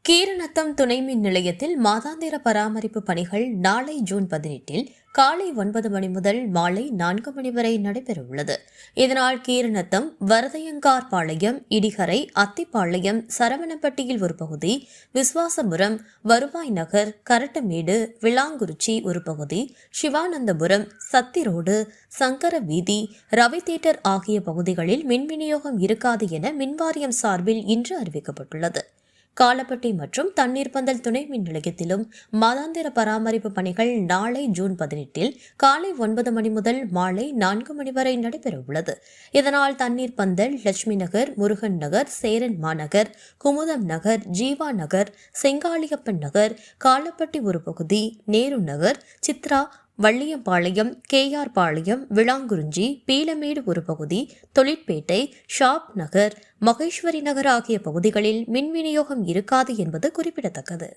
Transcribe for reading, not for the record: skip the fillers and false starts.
கீரநத்தம் துணை மின் நிலையத்தில் மாதாந்திர பராமரிப்பு பணிகள் நாளை ஜூன் 18 காலை 9 மணி முதல் மாலை 4 மணி வரை நடைபெறவுள்ளது. இதனால் கீரநத்தம், வரதையங்கார்பாளையம், இடிகரை, அத்திப்பாளையம், சரவணப்பட்டியில் ஒரு பகுதி, விஸ்வாசபுரம், வருவாய் நகர், கரட்டமேடு, விளாங்குறிச்சி ஒரு பகுதி, சிவானந்தபுரம், சத்திரோடு, சங்கர வீதி, ரவி தியேட்டர் ஆகிய பகுதிகளில் மின் விநியோகம் இருக்காது என மின்வாரியம் சார்பில் இன்று அறிவிக்கப்பட்டுள்ளது. காலப்பட்டி மற்றும் தண்ணீர் பந்தல் துணை மின் நிலையத்திலும் மாதாந்திர பராமரிப்பு பணிகள் நாளை ஜூன் 18 காலை 9 மணி முதல் மாலை 4 மணி வரை நடைபெறவுள்ளது. இதனால் தண்ணீர் பந்தல், லட்சுமி நகர், முருகன் நகர், சேரன் மாநகர், குமுதம் நகர், ஜீவா நகர், செங்காளியப்பன் நகர், காலப்பட்டி ஒரு பகுதி, நேரு நகர், சித்ரா, வள்ளியம்பாளையம், கேஆர் பாளையம், விளாங்குறிஞ்சி, பீலமேடு ஒரு பகுதி, தொழிற்பேட்டை, ஷாப் நகர், மகேஸ்வரி நகர் ஆகிய பகுதிகளில் மின் விநியோகம் இருக்காது என்பது குறிப்பிடத்தக்கது.